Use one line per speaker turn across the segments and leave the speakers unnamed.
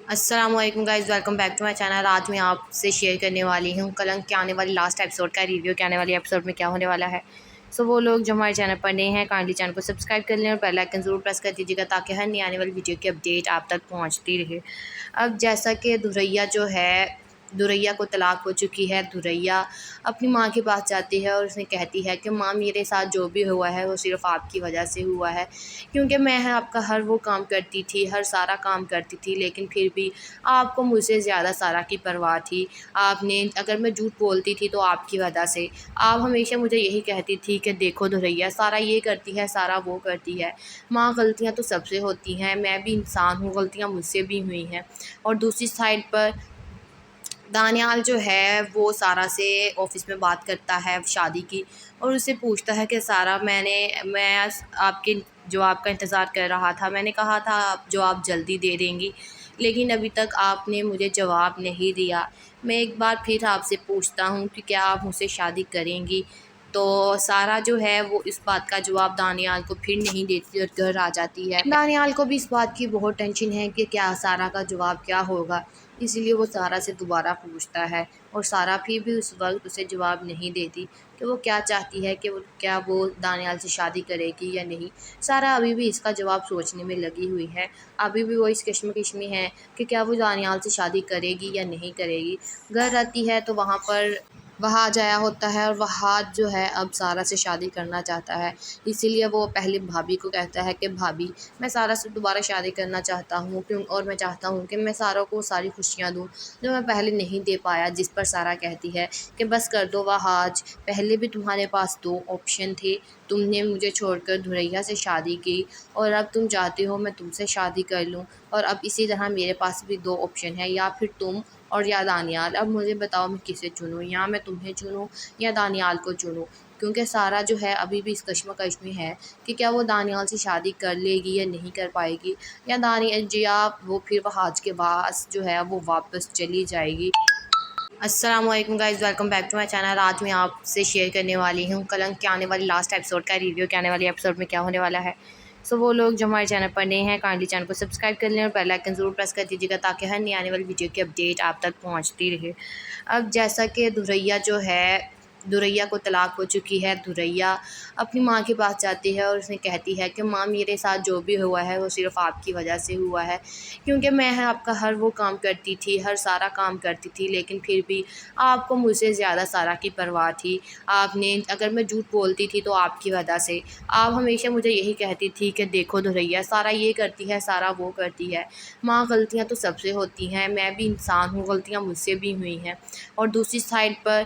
अस्सलामुअलैकुम guys, welcome back to my channel. आज मैं आपसे शेयर करने वाली हूँ कलंक के आने वाली लास्ट एपिसोड का रिव्यू के आने वाली एपिसोड में क्या होने वाला है। सो वो लोग जो हमारे चैनल पर नए हैं काइंडली चैनल को सब्सक्राइब कर लें और बेल आइकन ज़रूर प्रेस कर दीजिएगा ताकि हर नई आने वाली वीडियो की अपडेट आप तक पहुँचती रहे। अब जैसा कि दुरैया को तलाक हो चुकी है। दुरैया अपनी माँ के पास जाती है और उसने कहती है कि माँ, मेरे साथ जो भी हुआ है वो सिर्फ़ आपकी वजह से हुआ है, क्योंकि मैं आपका हर वो काम करती थी, हर सारा काम करती थी, लेकिन फिर भी आपको मुझसे ज़्यादा सारा की परवाह थी। आपने अगर मैं झूठ बोलती थी तो आपकी वजह से। आप हमेशा मुझे यही कहती थी कि देखो दुरैया, सारा ये करती है, सारा वो करती है। माँ, गलतियाँ तो सबसे होती हैं, मैं भी इंसान हूँ, गलतियाँ मुझसे भी हुई हैं। और दूसरी साइड पर दानियाल जो है वो सारा से ऑफ़िस में बात करता है शादी की और उससे पूछता है कि सारा, मैं आपके जवाब का इंतज़ार कर रहा था। मैंने कहा था आप जवाब जल्दी दे देंगी, लेकिन अभी तक आपने मुझे जवाब नहीं दिया। मैं एक बार फिर आपसे पूछता हूँ कि क्या आप मुझसे शादी करेंगी? तो सारा जो है वो इस बात का जवाब दानियाल को फिर नहीं देती और घर आ जाती है। दानियाल को भी इस बात की बहुत टेंशन है कि क्या सारा का जवाब क्या होगा, इसीलिए वो सारा से दोबारा पूछता है और सारा फिर भी उस वक्त उसे जवाब नहीं देती कि वो क्या चाहती है, कि वो दानियाल से शादी करेगी या नहीं। सारा अभी भी इसका जवाब सोचने में लगी हुई है। अभी भी वो इस कश्मकश में है कि क्या वो दानियाल से शादी करेगी या नहीं करेगी। घर आती है तो वहाँ आया होता है और वहाँ जो है अब सारा से शादी करना चाहता है। इसीलिए वो पहले भाभी को कहता है कि भाभी, मैं सारा से दोबारा शादी करना चाहता हूँ, क्यों, और मैं चाहता हूँ कि मैं सारा को सारी खुशियाँ दूँ जो मैं पहले नहीं दे पाया। जिस पर सारा कहती है कि बस कर दो वहाज, पहले भी तुम्हारे पास 2 ऑप्शन थे, तुमने मुझे छोड़कर धुरैया से शादी की और अब तुम चाहती हो मैं तुमसे शादी कर लूँ, और अब इसी तरह मेरे पास भी 2 ऑप्शन है, या फिर तुम और या दानियाल। अब मुझे बताओ मैं किसे चुनूँ, या मैं तुम्हें चुनूँ या दानियाल को चुनूँ। क्योंकि सारा जो है अभी भी इस कश्मकश में है कि क्या वो दानियाल से शादी कर लेगी या नहीं कर पाएगी, या वो फिर वहाज के पास जो है वो वापस चली जाएगी। अस्सलामुअलैकुम guys, welcome back to my channel. आज मैं आपसे शेयर करने वाली हूँ कलंक के आने वाली लास्ट एपिसोड का रिव्यू के आने वाली एपिसोड में क्या होने वाला है। सो वो लोग जो हमारे चैनल पर नए हैं काइंडली चैनल को सब्सक्राइब कर लें और बेल आइकन ज़रूर प्रेस कर दीजिएगा ताकि हर नई आने वाली वीडियो की अपडेट आप तक पहुँचती रहे। अब जैसा कि दुरैया को तलाक हो चुकी है। दुरैया अपनी माँ के पास जाती है और उसने कहती है कि माँ, मेरे साथ जो भी हुआ है वो सिर्फ़ आपकी वजह से हुआ है, क्योंकि मैं आपका हर वो काम करती थी, हर सारा काम करती थी, लेकिन फिर भी आपको मुझसे ज़्यादा सारा की परवाह थी। आपने अगर मैं झूठ बोलती थी तो आपकी वजह से। आप हमेशा मुझे यही कहती थी कि देखो दुरैया, सारा ये करती है, सारा वो करती है। माँ, गलतियाँ तो सबसे होती हैं, मैं भी इंसान हूँ, गलतियाँ मुझसे भी हुई हैं। और दूसरी साइड पर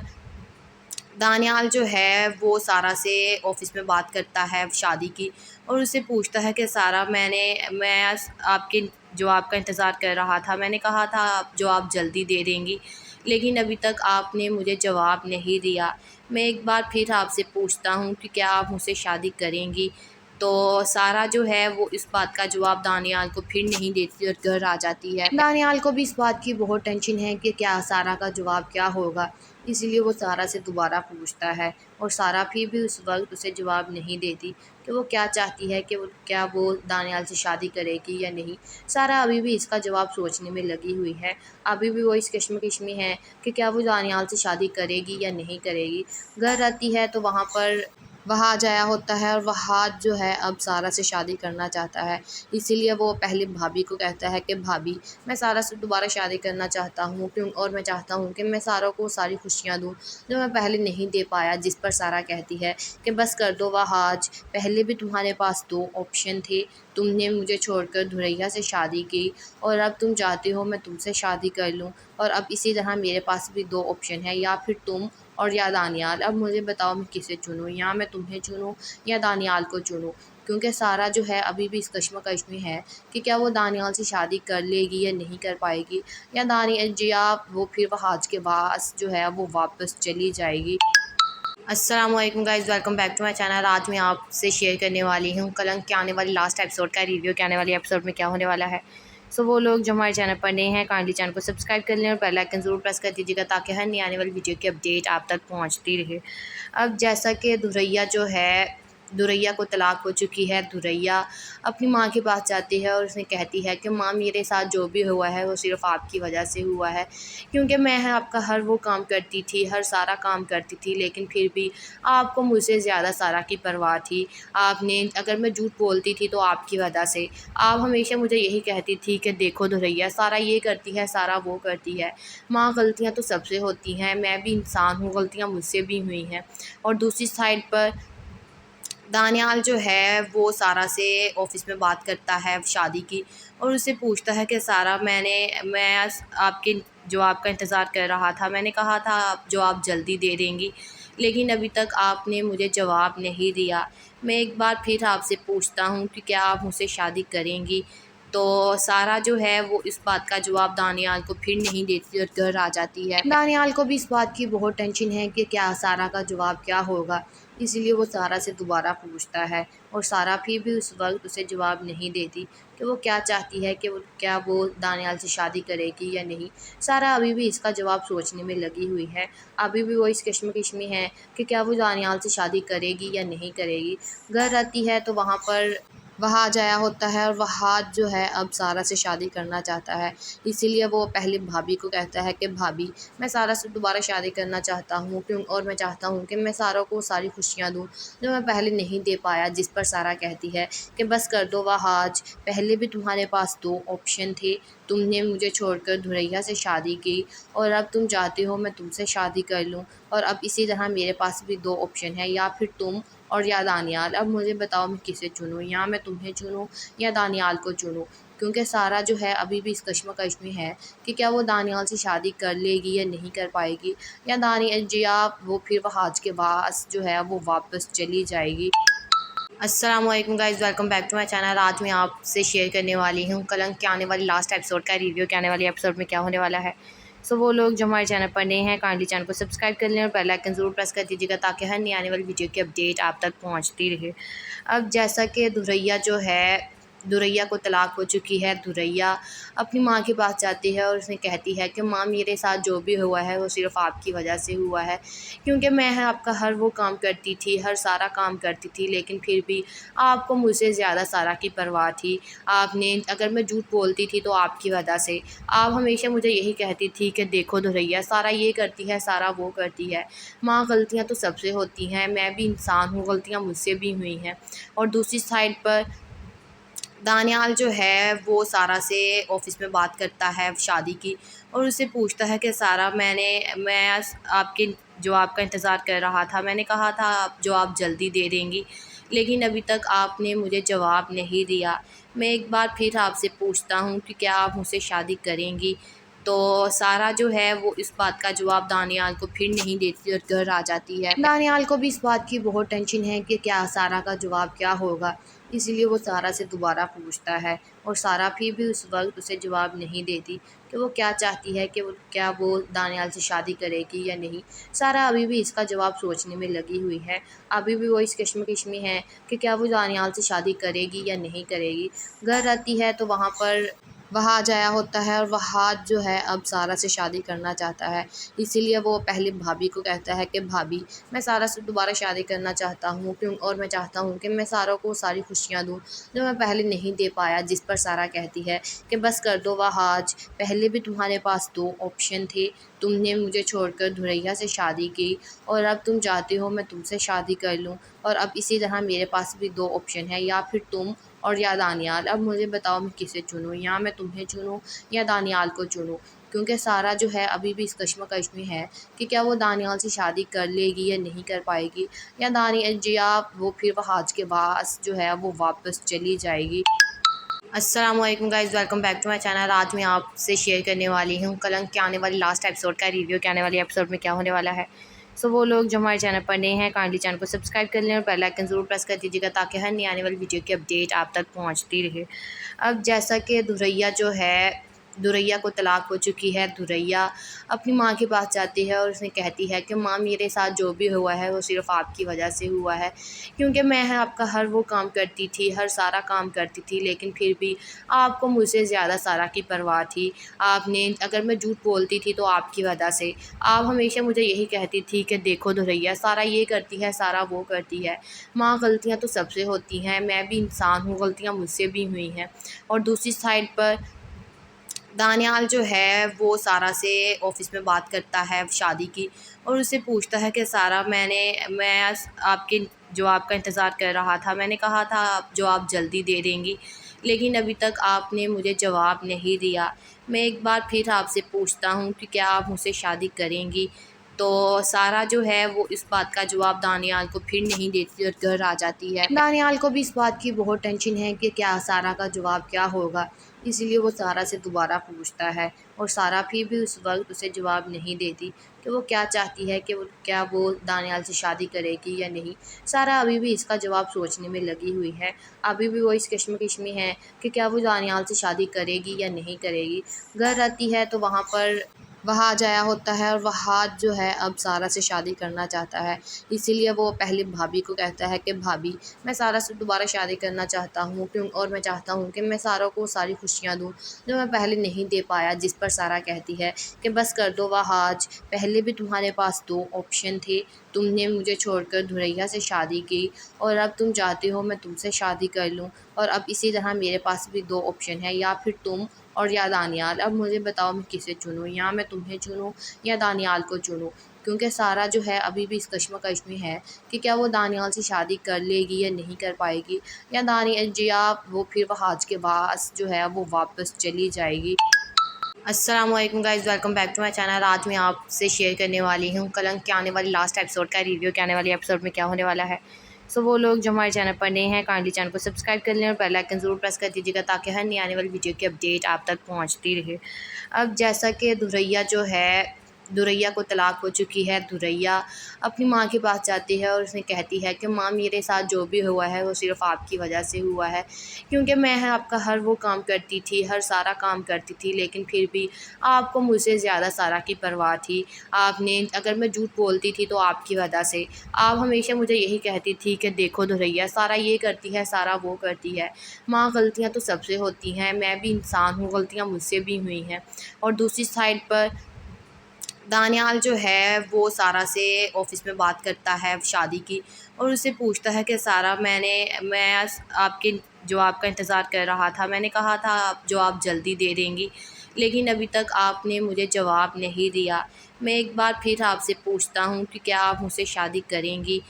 दानियाल जो है वो सारा से ऑफ़िस में बात करता है शादी की और उससे पूछता है कि सारा, मैं आपके जवाब का इंतज़ार कर रहा था। मैंने कहा था आप जवाब जल्दी दे देंगी, लेकिन अभी तक आपने मुझे जवाब नहीं दिया। मैं एक बार फिर आपसे पूछता हूँ कि क्या आप मुझसे शादी करेंगी? तो सारा जो है वो इस बात का जवाब दानियाल को फिर नहीं देती और घर आ जाती है। दानियाल को भी इस बात की बहुत टेंशन है कि क्या सारा का जवाब क्या होगा, इसीलिए वो सारा से दोबारा पूछता है और सारा फिर भी उस वक्त उसे जवाब नहीं देती कि वो क्या चाहती है, कि क्या वो दानियाल से शादी करेगी या नहीं। सारा अभी भी इसका जवाब सोचने में लगी हुई है। अभी भी वो इस कश्मकश में है कि क्या वो दानियाल से शादी करेगी या नहीं करेगी। घर आती है तो वहाँ आया होता है और वहाँ जो है अब सारा से शादी करना चाहता है। इसीलिए वो पहले भाभी को कहता है कि भाभी, मैं सारा से दोबारा शादी करना चाहता हूँ, क्यों, और मैं चाहता हूँ कि मैं सारा को सारी खुशियाँ दूँ जो मैं पहले नहीं दे पाया। जिस पर सारा कहती है कि बस कर दो वहाज, पहले भी तुम्हारे पास 2 ऑप्शन थे, तुमने मुझे छोड़कर धुरैया से शादी की और अब तुम चाहती हो मैं तुमसे शादी कर लूँ, और अब इसी तरह मेरे पास भी 2 ऑप्शन है, या फिर तुम और या दानियाल। अब मुझे बताओ मैं किसे चुनूँ, या मैं तुम्हें चुनूँ या दानियाल को चुनूँ। क्योंकि सारा जो है अभी भी इस कश्मकश में है कि क्या वो दानियाल से शादी कर लेगी या नहीं कर पाएगी, या वो फिर वहाज के पास जो है वो वापस चली जाएगी। अस्सलामुअलैकुम guys, welcome back to my channel. आज मैं आपसे शेयर करने वाली हूँ कलंक के आने वाली लास्ट एपिसोड का रिव्यू के आने वाली एपिसोड में क्या होने वाला है। सो वो लोग जो हमारे चैनल पर नए हैं काइंडली चैनल को सब्सक्राइब कर लें और बेल आइकन ज़रूर प्रेस कर दीजिएगा ताकि हर नई आने वाली वीडियो की अपडेट आप तक पहुँचती रहे। अब जैसा कि दुरैया को तलाक हो चुकी है। दुरैया अपनी माँ के पास जाती है और उसने कहती है कि माँ, मेरे साथ जो भी हुआ है वो सिर्फ़ आपकी वजह से हुआ है, क्योंकि मैं आपका हर वो काम करती थी, हर सारा काम करती थी, लेकिन फिर भी आपको मुझसे ज़्यादा सारा की परवाह थी। आपने अगर मैं झूठ बोलती थी तो आपकी वजह से। आप हमेशा मुझे यही कहती थी कि देखो दुरैया, सारा ये करती है, सारा वो करती है। माँ, गलतियाँ तो सबसे होती हैं, मैं भी इंसान हूँ, गलतियाँ मुझसे भी हुई हैं। और दूसरी साइड पर दानियाल जो है वो सारा से ऑफ़िस में बात करता है शादी की, और उससे पूछता है कि सारा, मैं आपके जवाब का इंतज़ार कर रहा था। मैंने कहा था आप जवाब जल्दी दे देंगी, लेकिन अभी तक आपने मुझे जवाब नहीं दिया। मैं एक बार फिर आपसे पूछता हूँ कि क्या आप मुझसे शादी करेंगी? तो सारा जो है वो इस बात का जवाब दानियाल को फिर नहीं देती और घर आ जाती है। दानियाल को भी इस बात की बहुत टेंशन है कि क्या सारा का जवाब क्या होगा, इसीलिए वो सारा से दोबारा पूछता है, और सारा फिर भी उस वक्त उसे जवाब नहीं देती कि वो क्या चाहती है, कि वो दानियाल से शादी करेगी या नहीं। सारा अभी भी इसका जवाब सोचने में लगी हुई है। अभी भी वो इस कश्मकश में है कि क्या वो दानियाल से शादी करेगी या नहीं करेगी। घर आती है तो वहाँ जाया होता है, और वहाँ जो है अब सारा से शादी करना चाहता है। इसीलिए वो पहले भाभी को कहता है कि भाभी, मैं सारा से दोबारा शादी करना चाहता हूँ, क्यों, और मैं चाहता हूँ कि मैं सारा को सारी खुशियाँ दूँ जो मैं पहले नहीं दे पाया। जिस पर सारा कहती है कि बस कर दो वहाज, पहले भी तुम्हारे पास 2 ऑप्शन थे, तुमने मुझे छोड़कर धुरैया से शादी की, और अब तुम चाहती हो मैं तुमसे शादी कर लूँ, और अब इसी तरह मेरे पास भी 2 ऑप्शन है, या फिर तुम और या दानियाल। अब मुझे बताओ मैं किसे चुनूँ, या मैं तुम्हें चुनूँ या दानियाल को चुनूँ? क्योंकि सारा जो है अभी भी इस कश्मकश में है कि क्या वो दानियाल से शादी कर लेगी या नहीं कर पाएगी, या वो फिर वहाज के पास जो है वो वापस चली जाएगी। अस्सलाम वालेकुम guys, welcome back to my channel. आज मैं आपसे शेयर करने वाली हूँ कलंक के आने वाली लास्ट एपिसोड का रिव्यू कि आने वाले एपिसोड में क्या होने वाला है। सो वो लोग जो हमारे चैनल पर नए हैं, काइंडली चैनल को सब्सक्राइब कर लें और बेल आइकन ज़रूर प्रेस कर दीजिएगा, ताकि हर नई आने वाली वीडियो की अपडेट आप तक पहुँचती रहे। अब जैसा कि दुरैया को तलाक हो चुकी है। दुरैया अपनी माँ के पास जाती है और उसने कहती है कि माँ, मेरे साथ जो भी हुआ है वो सिर्फ़ आपकी वजह से हुआ है, क्योंकि मैं आपका हर वो काम करती थी, हर सारा काम करती थी, लेकिन फिर भी आपको मुझसे ज़्यादा सारा की परवाह थी। आपने अगर मैं झूठ बोलती थी तो आपकी वजह से। आप हमेशा मुझे यही कहती थी कि देखो दुरैया, सारा ये करती है, सारा वो करती है। माँ, गलतियाँ तो सबसे होती हैं, मैं भी इंसान हूँ, गलतियाँ मुझसे भी हुई हैं। और दूसरी साइड पर दानियाल जो है वो सारा से ऑफ़िस में बात करता है शादी की, और उससे पूछता है कि सारा, मैं आपके जवाब का इंतज़ार कर रहा था। मैंने कहा था आप जवाब जल्दी दे देंगी, लेकिन अभी तक आपने मुझे जवाब नहीं दिया। मैं एक बार फिर आपसे पूछता हूँ कि क्या आप मुझसे शादी करेंगी? तो सारा जो है वो इस बात का जवाब दानियाल को फिर नहीं देती और घर आ जाती है। दानियाल को भी इस बात की बहुत टेंशन है कि क्या सारा का जवाब क्या होगा, इसीलिए वो सारा से दोबारा पूछता है, और सारा फिर भी उस वक्त उसे जवाब नहीं देती कि वो क्या चाहती है, कि वो दानियाल से शादी करेगी या नहीं। सारा अभी भी इसका जवाब सोचने में लगी हुई है। अभी भी वो इस कश्मकश में है कि क्या वो दानियाल से शादी करेगी या नहीं करेगी। घर आती है तो वहाँ जाया होता है, और वहाँ जो है अब सारा से शादी करना चाहता है। इसीलिए वो पहले भाभी को कहता है कि भाभी, मैं सारा से दोबारा शादी करना चाहता हूँ, क्यों, और मैं चाहता हूँ कि मैं सारा को सारी खुशियाँ दूँ जो मैं पहले नहीं दे पाया। जिस पर सारा कहती है कि बस कर दो वहाज, पहले भी तुम्हारे पास 2 ऑप्शन थे, तुमने मुझे छोड़कर धुरैया से शादी की, और अब तुम चाहती हो मैं तुमसे शादी कर लूँ, और अब इसी तरह मेरे पास भी 2 ऑप्शन है, या फिर तुम और या दानियाल। अब मुझे बताओ मैं किसे चुनूँ, या मैं तुम्हें चुनूँ या दानियाल को चुनूँ? क्योंकि सारा जो है अभी भी इस कश्मकश में है कि क्या वो दानियाल से शादी कर लेगी या नहीं कर पाएगी, या वो फिर वहाज के पास जो है वो वापस चली जाएगी। अस्सलाम वालेकुम guys, welcome back to my channel. आज मैं आपसे शेयर करने वाली हूँ कलंक के आने वाली लास्ट एपिसोड का रिव्यू कि आने वाले एपिसोड में क्या होने वाला है। सो वो लोग जो हमारे चैनल पर नए हैं, काइंडली चैनल को सब्सक्राइब कर लें और बेल आइकन ज़रूर प्रेस कर दीजिएगा, ताकि हर नई आने वाली वीडियो की अपडेट आप तक पहुँचती रहे। अब जैसा कि दुरैया को तलाक हो चुकी है। दुरैया अपनी माँ के पास जाती है और उसने कहती है कि माँ, मेरे साथ जो भी हुआ है वो सिर्फ़ आपकी वजह से हुआ है, क्योंकि मैं आपका हर वो काम करती थी, हर सारा काम करती थी, लेकिन फिर भी आपको मुझसे ज़्यादा सारा की परवाह थी। आपने अगर मैं झूठ बोलती थी तो आपकी वजह से। आप हमेशा मुझे यही कहती थी कि देखो दुरैया, सारा ये करती है, सारा वो करती है। माँ, गलतियाँ तो सबसे होती हैं, मैं भी इंसान हूँ, गलतियाँ मुझसे भी हुई हैं। और दूसरी साइड पर दानियाल जो है वो सारा से ऑफ़िस में बात करता है शादी की, और उससे पूछता है कि सारा, मैं आपके जवाब का इंतज़ार कर रहा था। मैंने कहा था आप जवाब जल्दी दे देंगी, लेकिन अभी तक आपने मुझे जवाब नहीं दिया। मैं एक बार फिर आपसे पूछता हूँ कि क्या आप मुझसे शादी करेंगी? तो सारा जो है वो इस बात का जवाब दानियाल को फिर नहीं देती और घर आ जाती है। दानियाल को भी इस बात की बहुत टेंशन है कि क्या सारा का जवाब क्या होगा, इसीलिए वो सारा से दोबारा पूछता है, और सारा फिर भी उस वक्त उसे जवाब नहीं देती कि वो क्या चाहती है, कि वो दानियाल से शादी करेगी या नहीं। सारा अभी भी इसका जवाब सोचने में लगी हुई है। अभी भी वो इस कश्मकश में है कि क्या वो दानियाल से शादी करेगी या नहीं करेगी। घर आती है तो वहाँ जाया होता है, और वहाँ जो है अब सारा से शादी करना चाहता है। इसीलिए वो पहले भाभी को कहता है कि भाभी, मैं सारा से दोबारा शादी करना चाहता हूँ, और मैं चाहता हूँ कि मैं सारा को सारी खुशियाँ दूँ जो मैं पहले नहीं दे पाया। जिस पर सारा कहती है कि बस कर दो वहाज, पहले भी तुम्हारे पास 2 ऑप्शन थे, तुमने मुझे छोड़कर धुरैया से शादी की, और अब तुम चाहते हो मैं तुमसे शादी कर लूँ, और अब इसी तरह मेरे पास भी 2 ऑप्शन है, या फिर तुम और या दानियाल। अब मुझे बताओ मैं किसे चुनूँ, या मैं तुम्हें चुनूँ या दानियाल को चुनूँ? क्योंकि सारा जो है अभी भी इस कश्मकश में है कि क्या वो दानियाल से शादी कर लेगी या नहीं कर पाएगी, या वो फिर वहाज के पास जो है वो वापस चली जाएगी। अस्सलाम वालेकुम guys, welcome back to my channel. आज मैं आपसे शेयर करने वाली हूँ कलंक के आने वाली लास्ट एपिसोड का रिव्यू के आने वाले एपिसोड में क्या होने वाला है। सो वो लोग जो हमारे चैनल पर नए हैं, काइंडली चैनल को सब्सक्राइब कर लें और बेल आइकन ज़रूर प्रेस कर दीजिएगा, ताकि हर नई आने वाली वीडियो की अपडेट आप तक पहुँचती रहे। अब जैसा कि दुरैया को तलाक हो चुकी है। दुरैया अपनी माँ के पास जाती है और उसने कहती है कि माँ, मेरे साथ जो भी हुआ है वो सिर्फ़ आपकी वजह से हुआ है, क्योंकि मैं आपका हर वो काम करती थी, हर सारा काम करती थी, लेकिन फिर भी आपको मुझसे ज़्यादा सारा की परवाह थी। आपने अगर मैं झूठ बोलती थी तो आपकी वजह से। आप हमेशा मुझे यही कहती थी कि देखो दुरैया, सारा ये करती है, सारा वो करती है। माँ, गलतियाँ तो सबसे होती हैं, मैं भी इंसान हूँ, गलतियाँ मुझसे भी हुई हैं। और दूसरी साइड पर दानियाल जो है वो सारा से ऑफ़िस में बात करता है शादी की, और उससे पूछता है कि सारा, मैं आपके जवाब का इंतज़ार कर रहा था। मैंने कहा था आप जवाब जल्दी दे देंगी, लेकिन अभी तक आपने मुझे जवाब नहीं दिया। मैं एक बार फिर आपसे पूछता हूँ कि क्या आप मुझसे शादी करेंगी?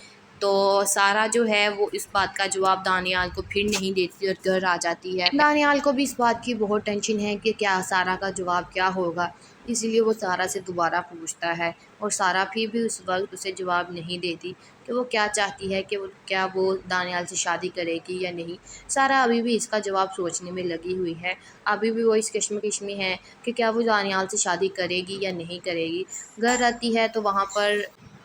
तो सारा जो है वो इस बात का जवाब दानियाल को फिर नहीं देती और घर आ जाती है। दानियाल को भी इस बात की बहुत टेंशन है कि क्या सारा का जवाब क्या होगा, इसीलिए वो सारा से दोबारा पूछता है, और सारा फिर भी उस वक्त उसे जवाब नहीं देती कि वो क्या चाहती है, कि वो दानियाल से शादी करेगी या नहीं। सारा अभी भी इसका जवाब सोचने में लगी हुई है। अभी भी वो इस कश्मकश में है कि क्या वो दानियाल से शादी करेगी या नहीं करेगी। घर आती है तो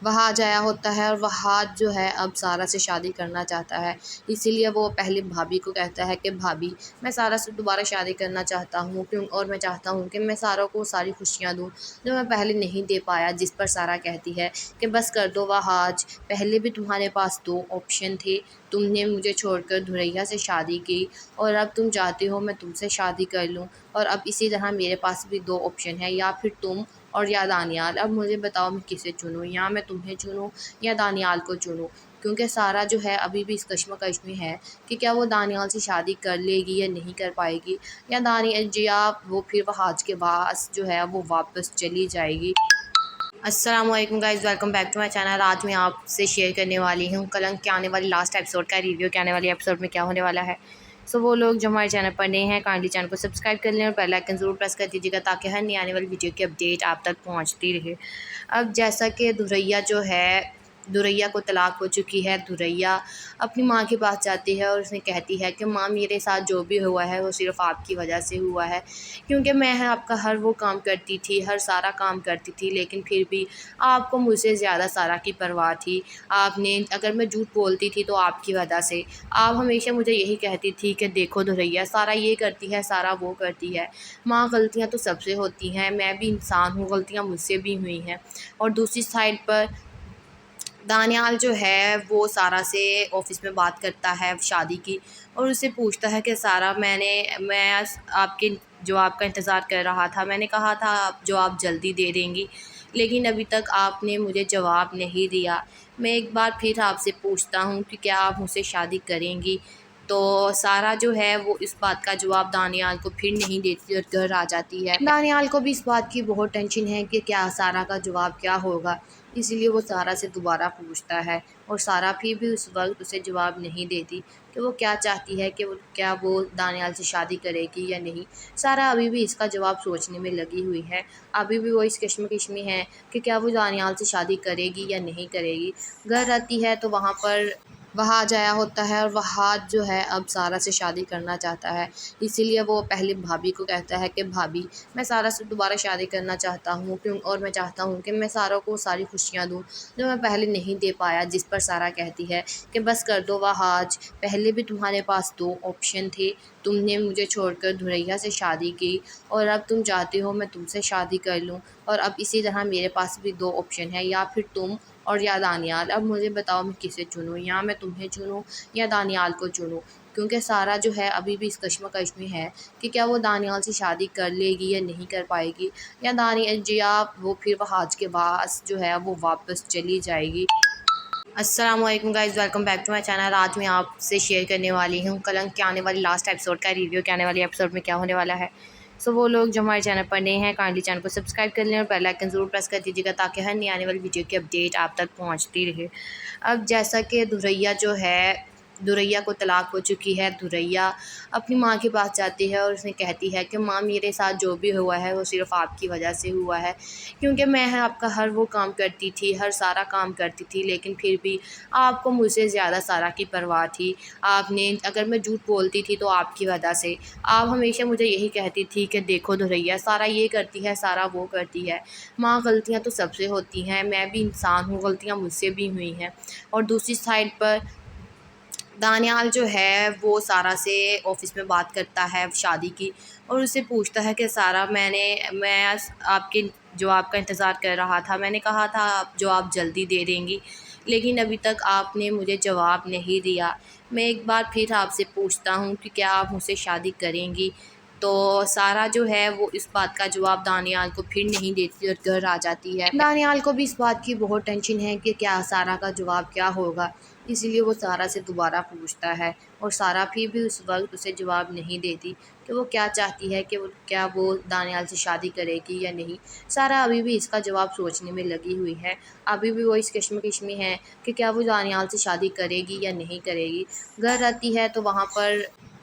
वहाँ जाया होता है, और वहाँ जो है अब सारा से शादी करना चाहता है। इसीलिए वो पहले भाभी को कहता है कि भाभी, मैं सारा से दोबारा शादी करना चाहता हूँ, और मैं चाहता हूँ कि मैं सारा को सारी खुशियाँ दूँ जो मैं पहले नहीं दे पाया। जिस पर सारा कहती है कि बस कर दो वहाज, पहले भी तुम्हारे पास 2 ऑप्शन थे, तुमने मुझे छोड़कर धुरैया से शादी की, और अब तुम चाहते हो मैं तुमसे शादी कर लूँ, और अब इसी तरह मेरे पास भी 2 ऑप्शन है, या फिर तुम और या दानियाल। अब मुझे बताओ मैं किसे चुनूँ, या मैं तुम्हें चुनूँ या दानियाल को चुनूँ? क्योंकि सारा जो है अभी भी इस कश्मकश में है कि क्या वो दानियाल से शादी कर लेगी या नहीं कर पाएगी, या वो फिर वहाज के पास जो है वो वापस चली जाएगी। अस्सलाम वालेकुम guys, welcome back to my channel. आज मैं आपसे शेयर करने वाली हूँ कलंक के आने वाली लास्ट एपिसोड का रिव्यू के आने वाले एपिसोड में क्या होने वाला है। सो वो लोग जो हमारे चैनल पर नए हैं, काइंडली चैनल को सब्सक्राइब कर लें और बेल आइकन ज़रूर प्रेस कर दीजिएगा, ताकि हर नई आने वाली वीडियो की अपडेट आप तक पहुँचती रहे। अब जैसा कि दुरैया को तलाक हो चुकी है। दुरैया अपनी माँ के पास जाती है और उसने कहती है कि माँ, मेरे साथ जो भी हुआ है वो सिर्फ़ आपकी वजह से हुआ है, क्योंकि मैं आपका हर वो काम करती थी, हर सारा काम करती थी, लेकिन फिर भी आपको मुझसे ज़्यादा सारा की परवाह थी। आपने अगर मैं झूठ बोलती थी तो आपकी वजह से। आप हमेशा मुझे यही कहती थी कि देखो दुरैया, सारा ये करती है, सारा वो करती है। माँ, गलतियाँ तो सबसे होती हैं, मैं भी इंसान हूँ, गलतियाँ मुझसे भी हुई हैं। और दूसरी साइड पर दानियाल जो है वो सारा से ऑफ़िस में बात करता है शादी की, और उससे पूछता है कि सारा, मैं आपके जवाब का इंतज़ार कर रहा था। मैंने कहा था आप जवाब जल्दी दे देंगी, लेकिन अभी तक आपने मुझे जवाब नहीं दिया। मैं एक बार फिर आपसे पूछता हूँ कि क्या आप मुझसे शादी करेंगी? तो सारा जो है वो इस बात का जवाब दानियाल को फिर नहीं देती और घर आ जाती है। दानियाल को भी इस बात की बहुत टेंशन है कि क्या सारा का जवाब क्या होगा, इसीलिए वो सारा से दोबारा पूछता है, और सारा फिर भी उस वक्त उसे जवाब नहीं देती कि वो क्या चाहती है, कि वो दानियाल से शादी करेगी या नहीं। सारा अभी भी इसका जवाब सोचने में लगी हुई है। अभी भी वो इस कश्मकश में है कि क्या वो दानियाल से शादी करेगी या नहीं करेगी। घर आती है तो वहाँ जाया होता है, और वहाँ जो है अब सारा से शादी करना चाहता है। इसीलिए वो पहले भाभी को कहता है कि भाभी, मैं सारा से दोबारा शादी करना चाहता हूँ, क्यों, और मैं चाहता हूँ कि मैं सारा को सारी खुशियाँ दूँ जो मैं पहले नहीं दे पाया। जिस पर सारा कहती है कि बस कर दो वहाज, पहले भी तुम्हारे पास 2 ऑप्शन थे, तुमने मुझे छोड़कर धुरैया से शादी की, और अब तुम चाहती हो मैं तुमसे शादी कर लूँ, और अब इसी तरह मेरे पास भी 2 ऑप्शन है, या फिर तुम और या दानियाल। अब मुझे बताओ मैं किसे चुनूँ, या मैं तुम्हें चुनूँ या दानियाल को चुनूँ? क्योंकि सारा जो है अभी भी इस कश्मकश में है कि क्या वो दानियाल से शादी कर लेगी या नहीं कर पाएगी, या वो फिर वहाज के पास जो है वो वापस चली जाएगी। अस्सलाम वालेकुम guys, welcome back to my channel. आज मैं आपसे शेयर करने वाली हूँ कलंक के आने वाली लास्ट एपिसोड का रिव्यू कि आने वाली एपिसोड में क्या होने वाला है। सो वो लोग जो हमारे चैनल पर नए हैं, काइंडली चैनल को सब्सक्राइब कर लें और बेल आइकन ज़रूर प्रेस कर दीजिएगा, ताकि हर नई आने वाली वीडियो की अपडेट आप तक पहुँचती रहे। अब जैसा कि दुरैया को तलाक हो चुकी है। दुरैया अपनी माँ के पास जाती है और उसने कहती है कि माँ, मेरे साथ जो भी हुआ है वो सिर्फ़ आपकी वजह से हुआ है, क्योंकि मैं आपका हर वो काम करती थी, हर सारा काम करती थी, लेकिन फिर भी आपको मुझसे ज़्यादा सारा की परवाह थी। आपने अगर मैं झूठ बोलती थी तो आपकी वजह से। आप हमेशा मुझे यही कहती थी कि देखो दुरैया, सारा ये करती है, सारा वो करती है। माँ, गलतियाँ तो सबसे होती हैं, मैं भी इंसान हूँ, गलतियाँ मुझसे भी हुई हैं। और दूसरी साइड पर दानियाल जो है वो सारा से ऑफ़िस में बात करता है शादी की, और उससे पूछता है कि सारा, मैं आपके जवाब का इंतज़ार कर रहा था। मैंने कहा था आप जवाब जल्दी दे देंगी, लेकिन अभी तक आपने मुझे जवाब नहीं दिया। मैं एक बार फिर आपसे पूछता हूँ कि क्या आप मुझसे शादी करेंगी? तो सारा जो है वो इस बात का जवाब दानियाल को फिर नहीं देती और घर आ जाती है। दानियाल को भी इस बात की बहुत टेंशन है कि क्या सारा का जवाब क्या होगा, इसीलिए वो सारा से दोबारा पूछता है, और सारा फिर भी उस वक्त उसे जवाब नहीं देती कि वो क्या चाहती है, कि वो दानियाल से शादी करेगी या नहीं। सारा अभी भी इसका जवाब सोचने में लगी हुई है। अभी भी वो इस कश्मकश में है कि क्या वो दानियाल से शादी करेगी या नहीं करेगी। घर आती है तो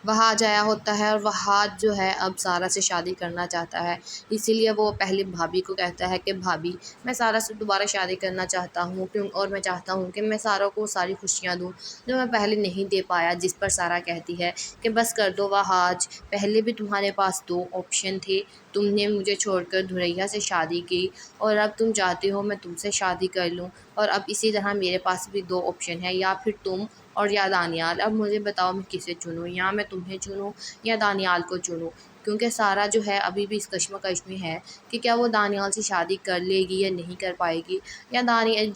वहाँ जाया होता है, और वहाँ जो है अब सारा से शादी करना चाहता है। इसीलिए वो पहले भाभी को कहता है कि भाभी, मैं सारा से दोबारा शादी करना चाहता हूँ, क्यों, और मैं चाहता हूँ कि मैं सारा को सारी खुशियाँ दूँ जो मैं पहले नहीं दे पाया। जिस पर सारा कहती है कि बस कर दो वहाज, पहले भी तुम्हारे पास 2 ऑप्शन थे, तुमने मुझे छोड़कर धुरैया से शादी की, और अब तुम चाहती हो मैं तुमसे शादी कर लूँ, और अब इसी तरह मेरे पास भी 2 ऑप्शन है, या फिर तुम और या दानियाल। अब मुझे बताओ मैं किसे चुनूँ, या मैं तुम्हें चुनूँ या दानियाल को चुनूँ? क्योंकि सारा जो है अभी भी इस कश्मकश में है कि क्या वो दानियाल से शादी कर लेगी या नहीं कर पाएगी,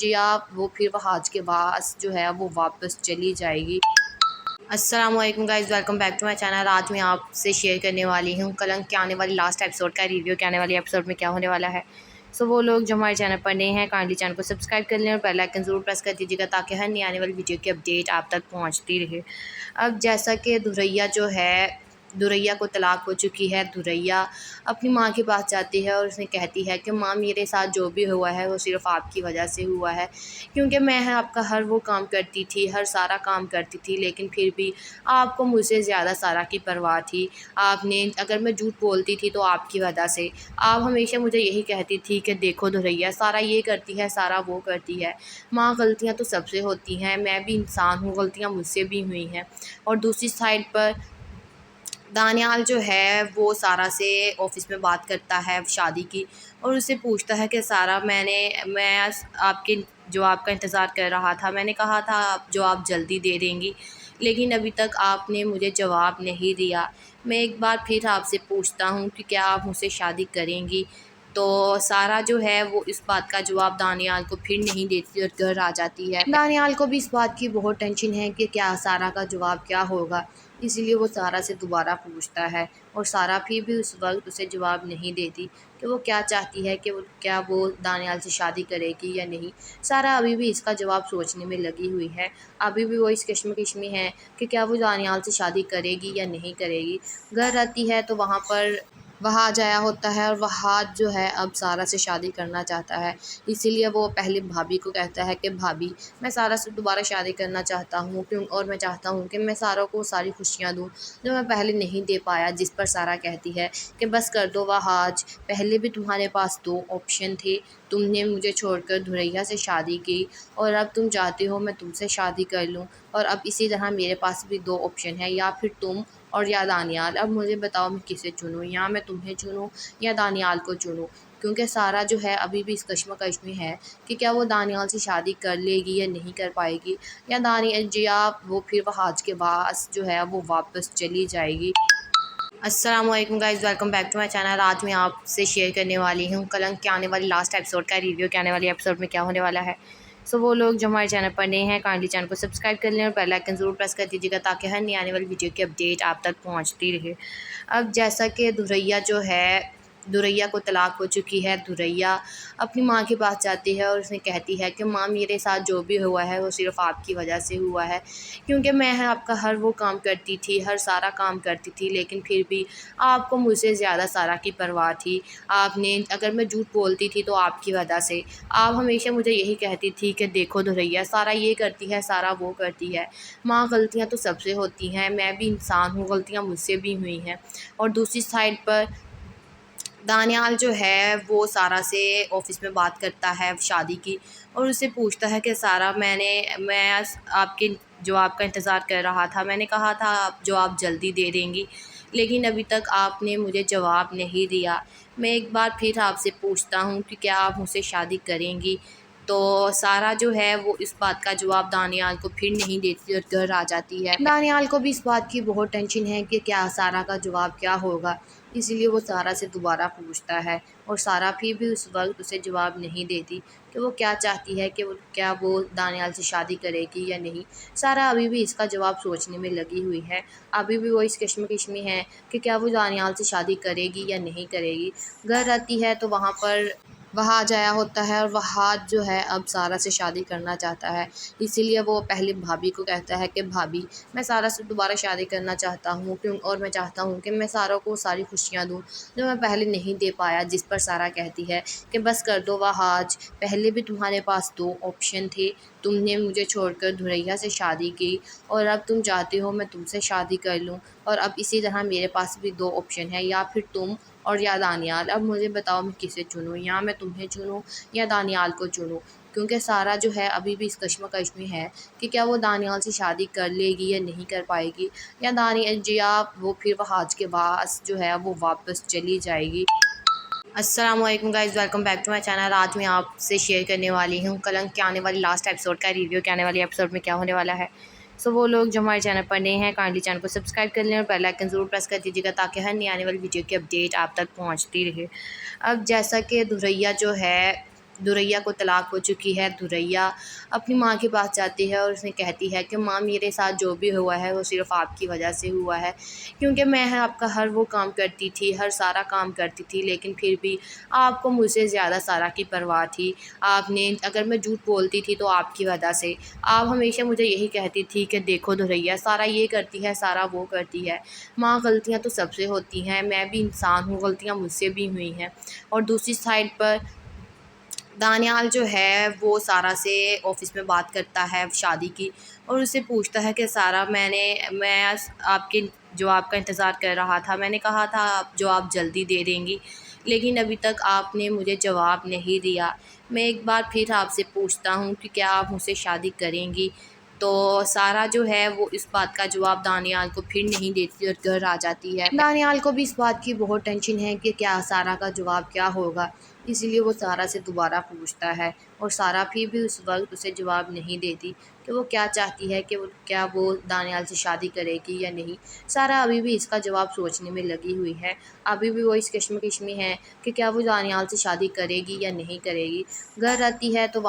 या वो फिर वहाज के पास जो है वो वापस चली जाएगी। अस्सलाम वालेकुम guys, welcome back to my channel. आज मैं आपसे शेयर करने वाली हूँ कलंक के आने वाली लास्ट एपिसोड का रिव्यू कि आने वाली एपिसोड में क्या होने वाला है। सो वो लोग जो हमारे चैनल पर नए हैं, काइंडली चैनल को सब्सक्राइब कर लें और बेल आइकन ज़रूर प्रेस कर दीजिएगा, ताकि हर नई आने वाली वीडियो की अपडेट आप तक पहुँचती रहे। अब जैसा कि दुरैया को तलाक हो चुकी है। दुरैया अपनी माँ के पास जाती है और उसने कहती है कि माँ, मेरे साथ जो भी हुआ है वो सिर्फ़ आपकी वजह से हुआ है, क्योंकि मैं आपका हर वो काम करती थी, हर सारा काम करती थी, लेकिन फिर भी आपको मुझसे ज़्यादा सारा की परवाह थी। आपने अगर मैं झूठ बोलती थी तो आपकी वजह से। आप हमेशा मुझे यही कहती थी कि देखो दुरैया, सारा ये करती है, सारा वो करती है। माँ, गलतियाँ तो सबसे होती हैं, मैं भी इंसान हूँ, गलतियाँ मुझसे भी हुई हैं। और दूसरी साइड पर दानियाल जो है वो सारा से ऑफ़िस में बात करता है शादी की, और उससे पूछता है कि सारा, मैं आपके जवाब का इंतज़ार कर रहा था। मैंने कहा था आप जवाब जल्दी दे देंगी, लेकिन अभी तक आपने मुझे जवाब नहीं दिया। मैं एक बार फिर आपसे पूछता हूँ कि क्या आप मुझसे शादी करेंगी? तो सारा जो है वो इस बात का जवाब दानियाल को फिर नहीं देती और घर आ जाती है। दानियाल को भी इस बात की बहुत टेंशन है कि क्या सारा का जवाब क्या होगा, इसीलिए वो सारा से दोबारा पूछता है, और सारा फिर भी उस वक्त उसे जवाब नहीं देती कि वो क्या चाहती है, कि वो दानियाल से शादी करेगी या नहीं। सारा अभी भी इसका जवाब सोचने में लगी हुई है। अभी भी वो इस कश्मकश में है कि क्या वो दानियाल से शादी करेगी या नहीं करेगी। घर आती है तो वहाँ जाया होता है, और वहाँ जो है अब सारा से शादी करना चाहता है। इसीलिए वो पहले भाभी को कहता है कि भाभी, मैं सारा से दोबारा शादी करना चाहता हूँ, और मैं चाहता हूँ कि मैं सारा को सारी खुशियाँ दूँ जो मैं पहले नहीं दे पाया। जिस पर सारा कहती है कि बस कर दो वहाज, पहले भी तुम्हारे पास 2 ऑप्शन थे, तुमने मुझे छोड़कर धुरैया से शादी की, और अब तुम चाहते हो मैं तुमसे शादी कर लूँ, और अब इसी तरह मेरे पास भी 2 ऑप्शन है, या फिर तुम और या दानियाल। अब मुझे बताओ मैं किसे चुनूँ, या मैं तुम्हें चुनूँ या दानियाल को चुनूँ? क्योंकि सारा जो है अभी भी इस कश्मकश में है कि क्या वो दानियाल से शादी कर लेगी या नहीं कर पाएगी, या वो फिर वहाज के पास जो है वो वापस चली जाएगी। अस्सलाम वालेकुम guys, welcome back to my channel. आज मैं आपसे शेयर करने वाली हूँ कलंक के आने वाली लास्ट एपिसोड का रिव्यू, के आने वाले एपिसोड में क्या होने वाला है। सो वो लोग जो हमारे चैनल पर नए हैं, काइंडली चैनल को सब्सक्राइब कर लें और बेल आइकन ज़रूर प्रेस कर दीजिएगा, ताकि हर नई आने वाली वीडियो की अपडेट आप तक पहुँचती रहे। अब जैसा कि दुरैया को तलाक हो चुकी है। दुरैया अपनी माँ के पास जाती है और उसने कहती है कि माँ, मेरे साथ जो भी हुआ है वो सिर्फ़ आपकी वजह से हुआ है, क्योंकि मैं आपका हर वो काम करती थी, हर सारा काम करती थी, लेकिन फिर भी आपको मुझसे ज़्यादा सारा की परवाह थी। आपने अगर मैं झूठ बोलती थी तो आपकी वजह से। आप हमेशा मुझे यही कहती थी कि देखो दुरैया, सारा ये करती है, सारा वो करती है। माँ, गलतियाँ तो सबसे होती हैं, मैं भी इंसान हूँ, गलतियाँ मुझसे भी हुई हैं। और दूसरी साइड पर दानियाल जो है वो सारा से ऑफ़िस में बात करता है शादी की, और उससे पूछता है कि सारा, मैं आपके जवाब का इंतज़ार कर रहा था। मैंने कहा था आप जवाब जल्दी दे देंगी, लेकिन अभी तक आपने मुझे जवाब नहीं दिया। मैं एक बार फिर आपसे पूछता हूँ कि क्या आप मुझसे शादी करेंगी? तो सारा जो है वो इस बात का जवाब दानियाल को फिर नहीं देती और घर आ जाती है। दानियाल को भी इस बात की बहुत टेंशन है कि क्या सारा का जवाब क्या होगा, इसीलिए वो सारा से दोबारा पूछता है, और सारा फिर भी उस वक्त उसे जवाब नहीं देती कि वो क्या चाहती है, कि वो दानियाल से शादी करेगी या नहीं। सारा अभी भी इसका जवाब सोचने में लगी हुई है। अभी भी वो इस कश्मकश में है कि क्या वो दानियाल से शादी करेगी या नहीं करेगी। घर आती है तो वहाँ जाया होता है, और वहाँ जो है अब सारा से शादी करना चाहता है। इसीलिए वो पहले भाभी को कहता है कि भाभी, मैं सारा से दोबारा शादी करना चाहता हूँ, और मैं चाहता हूँ कि मैं सारा को सारी खुशियाँ दूँ जो मैं पहले नहीं दे पाया। जिस पर सारा कहती है कि बस कर दो वहाज, पहले भी तुम्हारे पास 2 ऑप्शन थे, तुमने मुझे छोड़कर धुरैया से शादी की, और अब तुम चाहते हो मैं तुमसे शादी कर लूँ, और अब इसी तरह मेरे पास भी 2 ऑप्शन है, या फिर तुम और या दानियाल। अब मुझे बताओ मैं किसे चुनूँ, या मैं तुम्हें चुनूँ या दानियाल को चुनूँ? क्योंकि सारा जो है अभी भी इस कश्मकश में है कि क्या वो दानियाल से शादी कर लेगी या नहीं कर पाएगी, या वो फिर वहाज के पास जो है वो वापस चली जाएगी। अस्सलाम वालेकुम guys, welcome back to my channel. आज मैं आपसे शेयर करने वाली हूँ कलंक के आने वाली लास्ट एपिसोड का रिव्यू, के आने वाले एपिसोड में क्या होने वाला है। सो वो लोग जो हमारे चैनल पर नए हैं, काइंडली चैनल को सब्सक्राइब कर लें और बेल आइकन ज़रूर प्रेस कर दीजिएगा, ताकि हर नई आने वाली वीडियो की अपडेट आप तक पहुँचती रहे। अब जैसा कि दुरैया जो है दुरैया को तलाक हो चुकी है। दुरैया अपनी माँ के पास जाती है और उसने कहती है कि माँ, मेरे साथ जो भी हुआ है वो सिर्फ़ आपकी वजह से हुआ है, क्योंकि मैं आपका हर वो काम करती थी, हर सारा काम करती थी, लेकिन फिर भी आपको मुझसे ज़्यादा सारा की परवाह थी। आपने अगर मैं झूठ बोलती थी तो आपकी वजह से। आप हमेशा मुझे यही कहती थी कि देखो दुरैया, सारा ये करती है, सारा वो करती है। माँ, गलतियाँ तो सबसे होती हैं, मैं भी इंसान हूँ, गलतियाँ मुझसे भी हुई हैं। और दूसरी साइड पर दानियाल जो है वो सारा से ऑफ़िस में बात करता है शादी की, और उससे पूछता है कि सारा, मैं आपके जवाब का इंतज़ार कर रहा था। मैंने कहा था आप जवाब जल्दी दे देंगी, लेकिन अभी तक आपने मुझे जवाब नहीं दिया। मैं एक बार फिर आपसे पूछता हूँ कि क्या आप मुझसे शादी करेंगी? तो सारा जो है वो इस बात का जवाब दानियाल को फिर नहीं देती और घर आ जाती है। दानियाल को भी इस बात की बहुत टेंशन है कि क्या सारा का जवाब क्या होगा, इसीलिए वो सारा से दोबारा पूछता है, और सारा फिर भी उस वक्त उसे जवाब नहीं देती कि वो क्या चाहती है, कि वो दानियाल से शादी करेगी या नहीं। सारा अभी भी इसका जवाब सोचने में लगी हुई है। अभी भी वो इस कश्मकश में है कि क्या वो दानियाल से शादी करेगी या नहीं करेगी। घर आती है तो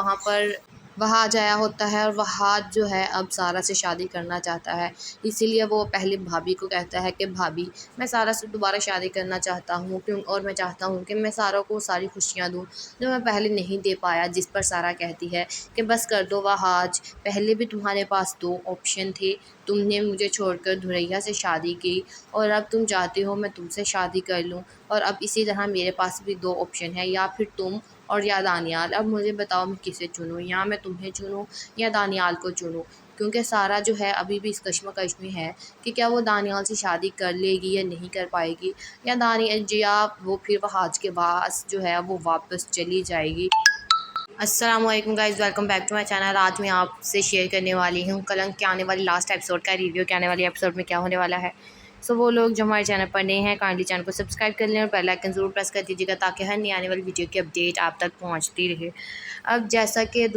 वहाँ जाया होता है, और वहाँ जो है अब सारा से शादी करना चाहता है। इसीलिए वो पहले भाभी को कहता है कि भाभी, मैं सारा से दोबारा शादी करना चाहता हूँ, क्यों, और मैं चाहता हूँ कि मैं सारा को सारी खुशियाँ दूँ जो मैं पहले नहीं दे पाया। जिस पर सारा कहती है कि बस कर दो वहाज, पहले भी तुम्हारे पास 2 ऑप्शन थे, तुमने मुझे छोड़कर धुरैया से शादी की, और अब तुम चाहती हो मैं तुमसे शादी कर लूँ, और अब इसी तरह मेरे पास भी 2 ऑप्शन है, या फिर तुम और या दानियाल। अब मुझे बताओ मैं किसे चुनूँ, या मैं तुम्हें चुनूँ या दानियाल को चुनूँ? क्योंकि सारा जो है अभी भी इस कश्मकश में है कि क्या वो दानियाल से शादी कर लेगी या नहीं कर पाएगी, या वो फिर वहाज के पास जो है वो वापस चली जाएगी। अस्सलाम वालेकुम guys, welcome back to my channel. आज मैं आपसे शेयर करने वाली हूँ कलंक के आने वाली लास्ट एपिसोड का रिव्यू कि आने वाली एपिसोड में क्या होने वाला है। सो वो लोग जो हमारे चैनल पर नए हैं, काइंडली चैनल को सब्सक्राइब कर लें और बेल आइकन ज़रूर प्रेस कर दीजिएगा, ताकि हर नई आने वाली वीडियो की अपडेट आप तक पहुँचती रहे। अब जैसा कि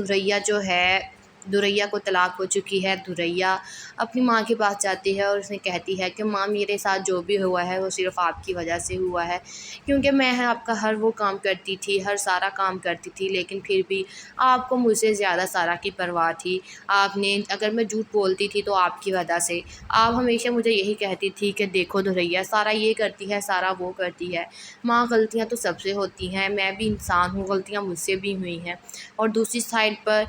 दुरैया को तलाक हो चुकी है। दुरैया अपनी माँ के पास जाती है और उसने कहती है कि माँ, मेरे साथ जो भी हुआ है वो सिर्फ़ आपकी वजह से हुआ है, क्योंकि मैं आपका हर वो काम करती थी, हर सारा काम करती थी, लेकिन फिर भी आपको मुझसे ज़्यादा सारा की परवाह थी। आपने अगर मैं झूठ बोलती थी तो आपकी वजह से। आप हमेशा मुझे यही कहती थी कि देखो दुरैया, सारा ये करती है, सारा वो करती है। माँ, गलतियाँ तो सबसे होती हैं, मैं भी इंसान हूँ, गलतियाँ मुझसे भी हुई हैं। और दूसरी साइड पर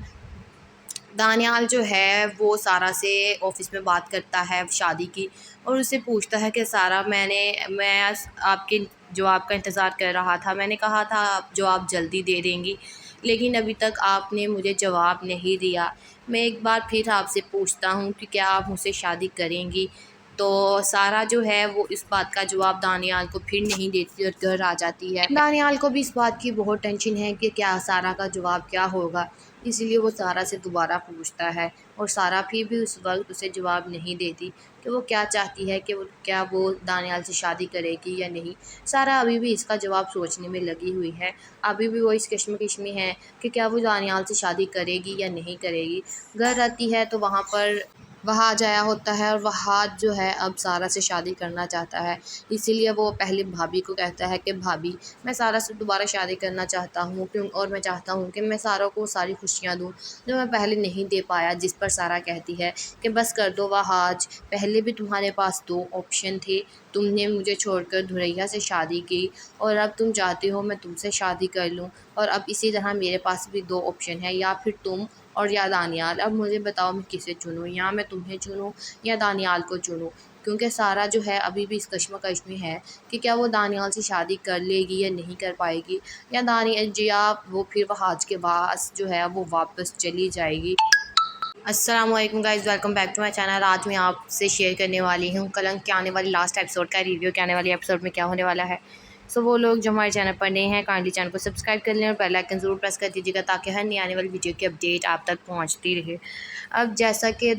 दानियाल जो है वो सारा से ऑफ़िस में बात करता है शादी की, और उससे पूछता है कि सारा, मैं आपके जवाब का इंतज़ार कर रहा था। मैंने कहा था आप जवाब जल्दी दे देंगी, लेकिन अभी तक आपने मुझे जवाब नहीं दिया। मैं एक बार फिर आपसे पूछता हूँ कि क्या आप मुझसे शादी करेंगी? तो सारा जो है वो इस बात का जवाब दानियाल को फिर नहीं देती और घर आ जाती है। दानियाल को भी इस बात की बहुत टेंशन है कि क्या सारा का जवाब क्या होगा, इसीलिए वो सारा से दोबारा पूछता है, और सारा फिर भी उस वक्त उसे जवाब नहीं देती कि वो क्या चाहती है, कि वो दानियाल से शादी करेगी या नहीं। सारा अभी भी इसका जवाब सोचने में लगी हुई है। अभी भी वो इस कश्मकश में है कि क्या वो दानियाल से शादी करेगी या नहीं करेगी। घर आती है तो वहाँ जाया होता है, और वहाँ जो है अब सारा से शादी करना चाहता है। इसीलिए वो पहले भाभी को कहता है कि भाभी, मैं सारा से दोबारा शादी करना चाहता हूँ, क्यों, और मैं चाहता हूँ कि मैं सारा को सारी खुशियाँ दूँ जो मैं पहले नहीं दे पाया। जिस पर सारा कहती है कि बस कर दो वहाज, पहले भी तुम्हारे पास 2 ऑप्शन थे, तुमने मुझे छोड़कर धुरैया से शादी की, और अब तुम चाहती हो मैं तुमसे शादी कर लूँ, और अब इसी तरह मेरे पास भी 2 ऑप्शन है, या फिर तुम और या दानियाल। अब मुझे बताओ मैं किसे चुनूँ, या मैं तुम्हें चुनूँ या दानियाल को चुनूँ? क्योंकि सारा जो है अभी भी इस कश्मकश में है कि क्या वो दानियाल से शादी कर लेगी या नहीं कर पाएगी, या वो फिर वहाज के पास जो है वो वापस चली जाएगी। अस्सलाम वालेकुम guys, welcome back to my channel. आज मैं आपसे शेयर करने वाली हूँ कलंक के आने वाली लास्ट एपिसोड का रिव्यू कि आने वाली एपिसोड में क्या होने वाला है। सो वो लोग जो हमारे चैनल पर नए हैं, काइंडली चैनल को सब्सक्राइब कर लें और बेल आइकन ज़रूर प्रेस कर दीजिएगा, ताकि हर नई आने वाली वीडियो की अपडेट आप तक पहुँचती रहे। अब जैसा कि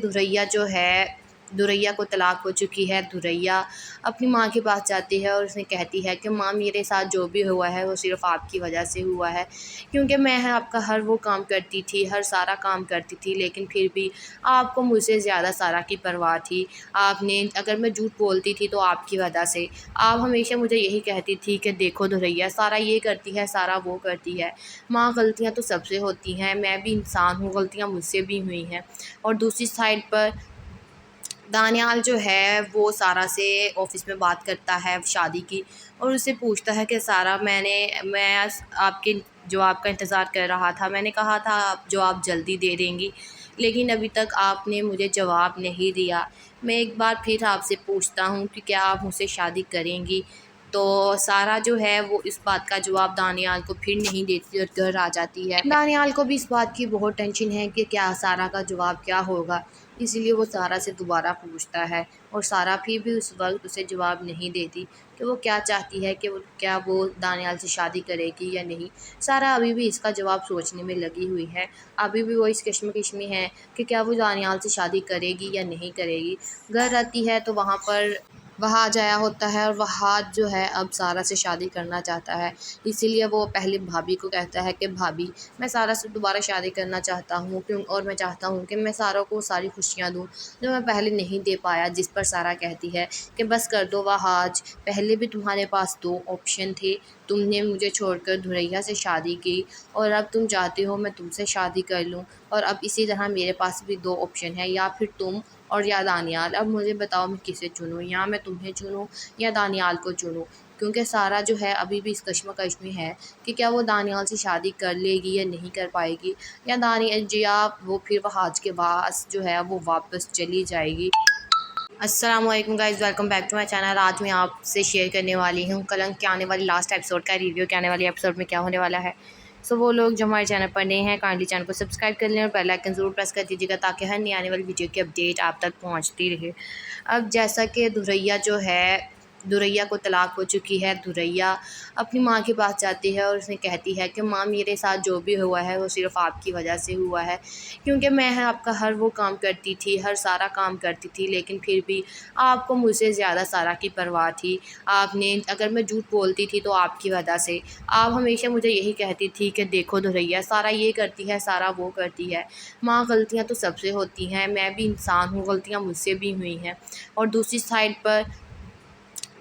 दुरैया को तलाक हो चुकी है। दुरैया अपनी माँ के पास जाती है और उसने कहती है कि माँ, मेरे साथ जो भी हुआ है वो सिर्फ़ आपकी वजह से हुआ है, क्योंकि मैं आपका हर वो काम करती थी, हर सारा काम करती थी, लेकिन फिर भी आपको मुझसे ज़्यादा सारा की परवाह थी। आपने अगर मैं झूठ बोलती थी तो आपकी वजह से। आप हमेशा मुझे यही कहती थी कि देखो दुरैया, सारा ये करती है, सारा वो करती है। माँ, गलतियाँ तो सबसे होती हैं, मैं भी इंसान हूँ, गलतियाँ मुझसे भी हुई हैं। और दूसरी साइड पर दानियाल जो है वो सारा से ऑफ़िस में बात करता है शादी की, और उससे पूछता है कि सारा, मैं आपके जवाब का इंतज़ार कर रहा था। मैंने कहा था आप जवाब जल्दी दे देंगी, लेकिन अभी तक आपने मुझे जवाब नहीं दिया। मैं एक बार फिर आपसे पूछता हूँ कि क्या आप मुझसे शादी करेंगी? तो सारा जो है वो इस बात का जवाब दानियाल को फिर नहीं देती और घर आ जाती है। दानियाल को भी इस बात की बहुत टेंशन है कि क्या सारा का जवाब क्या होगा, इसीलिए वो सारा से दोबारा पूछता है, और सारा फिर भी उस वक्त उसे जवाब नहीं देती कि वो क्या चाहती है, कि वो दानियाल से शादी करेगी या नहीं। सारा अभी भी इसका जवाब सोचने में लगी हुई है। अभी भी वो इस कश्मकश में है कि क्या वो दानियाल से शादी करेगी या नहीं करेगी। घर आती है तो वहाँ पर वहाज आया होता है, और वहाज जो है अब सारा से शादी करना चाहता है। इसीलिए वो पहले भाभी को कहता है कि भाभी, मैं सारा से दोबारा शादी करना चाहता हूँ, और मैं चाहता हूँ कि मैं सारा को सारी खुशियाँ दूँ जो मैं पहले नहीं दे पाया। जिस पर सारा कहती है कि बस कर दो वहाज, पहले भी तुम्हारे पास 2 ऑप्शन थे, तुमने मुझे छोड़कर धुरैया से शादी की, और अब तुम चाहते हो मैं तुमसे शादी कर लूँ, और अब इसी तरह मेरे पास भी 2 ऑप्शन है, या फिर तुम और या दानियाल। अब मुझे बताओ मैं किसे चुनूँ, या मैं तुम्हें चुनूँ या दानियाल को चुनूँ? क्योंकि सारा जो है अभी भी इस कश्मकश में है कि क्या वो दानियाल से शादी कर लेगी या नहीं कर पाएगी, या वो फिर वहाज के पास जो है वो वापस चली जाएगी। अस्सलाम वालेकुम guys, welcome back to my channel. आज मैं आपसे शेयर करने वाली हूँ कलंक के आने वाली लास्ट एपिसोड का रिव्यू, के आने वाले एपिसोड में क्या होने वाला है। सो वो लोग जो हमारे चैनल पर नए हैं, काइंडली चैनल को सब्सक्राइब कर लें और बेल आइकन ज़रूर प्रेस कर दीजिएगा, ताकि हर नई आने वाली वीडियो की अपडेट आप तक पहुँचती रहे। अब जैसा कि दुरैया को तलाक हो चुकी है। दुरैया अपनी माँ के पास जाती है और उसने कहती है कि माँ, मेरे साथ जो भी हुआ है वो सिर्फ़ आपकी वजह से हुआ है, क्योंकि मैं आपका हर वो काम करती थी, हर सारा काम करती थी, लेकिन फिर भी आपको मुझसे ज़्यादा सारा की परवाह थी। आपने अगर मैं झूठ बोलती थी तो आपकी वजह से। आप हमेशा मुझे यही कहती थी कि देखो दुरैया, सारा ये करती है, सारा वो करती है। माँ, गलतियाँ तो सबसे होती हैं, मैं भी इंसान हूँ, गलतियाँ मुझसे भी हुई हैं। और दूसरी साइड पर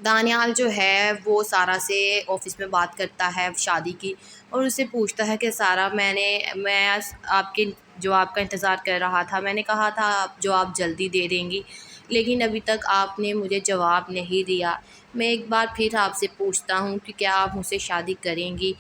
दानियाल जो है वो सारा से ऑफ़िस में बात करता है शादी की, और उससे पूछता है कि सारा, मैं आपके जवाब का इंतज़ार कर रहा था। मैंने कहा था आप जवाब जल्दी दे देंगी, लेकिन अभी तक आपने मुझे जवाब नहीं दिया। मैं एक बार फिर आपसे पूछता हूँ कि क्या आप मुझसे शादी करेंगी?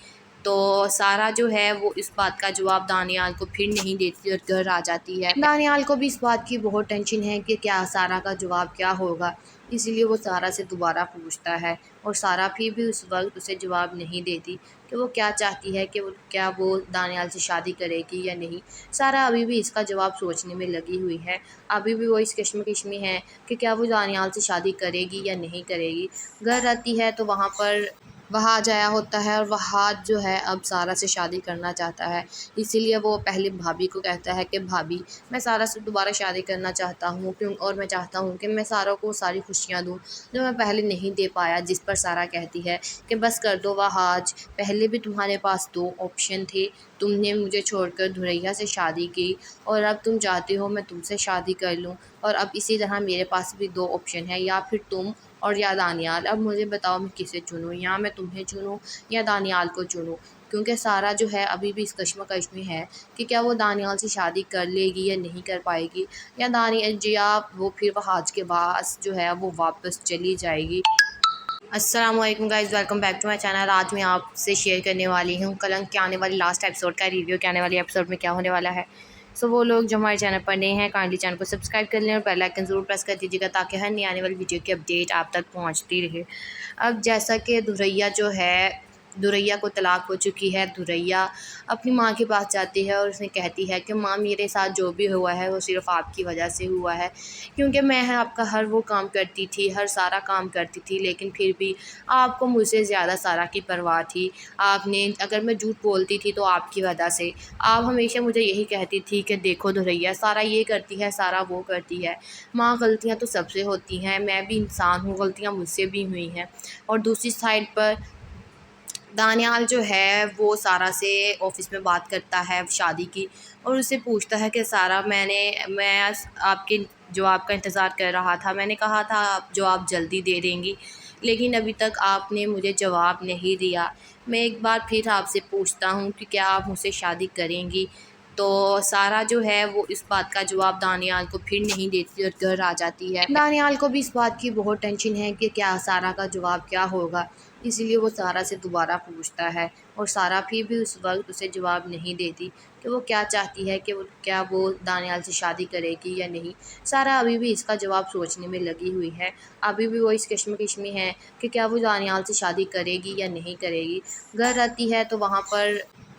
तो सारा जो है वो इस बात का जवाब दानियाल को फिर नहीं देती और घर आ जाती है। दानियाल को भी इस बात की बहुत टेंशन है कि क्या सारा का जवाब क्या होगा, इसीलिए वो सारा से दोबारा पूछता है, और सारा फिर भी उस वक्त उसे जवाब नहीं देती कि वो क्या चाहती है, कि वो दानियाल से शादी करेगी या नहीं। सारा अभी भी इसका जवाब सोचने में लगी हुई है। अभी भी वो इस कश्मकश में है कि क्या वो दानियाल से शादी करेगी या नहीं करेगी। घर आती है तो वहाँ पर वहाज आया होता है, और वहाज जो है अब सारा से शादी करना चाहता है। इसीलिए वो पहले भाभी को कहता है कि भाभी, मैं सारा से दोबारा शादी करना चाहता हूँ, और मैं चाहता हूँ कि मैं सारा को सारी खुशियाँ दूँ जो मैं पहले नहीं दे पाया। जिस पर सारा कहती है कि बस कर दो वहाज, पहले भी तुम्हारे पास 2 ऑप्शन थे, तुमने मुझे छोड़कर धुरैया से शादी की, और अब तुम चाहते हो मैं तुमसे शादी कर लूँ, और अब इसी तरह मेरे पास भी 2 ऑप्शन है, या फिर तुम और या दानियाल। अब मुझे बताओ मैं किसे चुनूँ, या मैं तुम्हें चुनूँ या दानियाल को चुनूँ? क्योंकि सारा जो है अभी भी इस कश्मकश में है कि क्या वो दानियाल से शादी कर लेगी या नहीं कर पाएगी, या वो फिर वहाज के पास जो है वो वापस चली जाएगी। अस्सलाम वालेकुम guys, welcome back to my channel. आज मैं आपसे शेयर करने वाली हूँ कलंक के आने वाली लास्ट एपिसोड का रिव्यू, के आने वाले एपिसोड में क्या होने वाला है। सो वो लोग जो हमारे चैनल पर नए हैं, काइंडली चैनल को सब्सक्राइब कर लें और बेल आइकन ज़रूर प्रेस कर दीजिएगा, ताकि हर नई आने वाली वीडियो की अपडेट आप तक पहुँचती रहे। अब जैसा कि दुरैया को तलाक हो चुकी है। दुरैया अपनी माँ के पास जाती है और उसने कहती है कि माँ, मेरे साथ जो भी हुआ है वो सिर्फ़ आपकी वजह से हुआ है, क्योंकि मैं आपका हर वो काम करती थी, हर सारा काम करती थी, लेकिन फिर भी आपको मुझसे ज़्यादा सारा की परवाह थी। आपने अगर मैं झूठ बोलती थी तो आपकी वजह से। आप हमेशा मुझे यही कहती थी कि देखो दुरैया, सारा ये करती है, सारा वो करती है। माँ, गलतियाँ तो सबसे होती हैं, मैं भी इंसान हूँ, गलतियाँ मुझसे भी हुई हैं। और दूसरी साइड पर दानियाल जो है वो सारा से ऑफ़िस में बात करता है शादी की, और उससे पूछता है कि सारा, मैं आपके जवाब का इंतज़ार कर रहा था। मैंने कहा था आप जवाब जल्दी दे देंगी, लेकिन अभी तक आपने मुझे जवाब नहीं दिया। मैं एक बार फिर आपसे पूछता हूँ कि क्या आप मुझसे शादी करेंगी? तो सारा जो है वो इस बात का जवाब दानियाल को फिर नहीं देती और घर आ जाती है। दानियाल को भी इस बात की बहुत टेंशन है कि क्या सारा का जवाब क्या होगा, इसीलिए वो सारा से दोबारा पूछता है, और सारा फिर भी उस वक्त उसे जवाब नहीं देती कि वो क्या चाहती है, कि वो दानियाल से शादी करेगी या नहीं। सारा अभी भी इसका जवाब सोचने में लगी हुई है, अभी भी वो इस कश्मकश में है कि क्या वो दानियाल से शादी करेगी या नहीं करेगी। घर आती है तो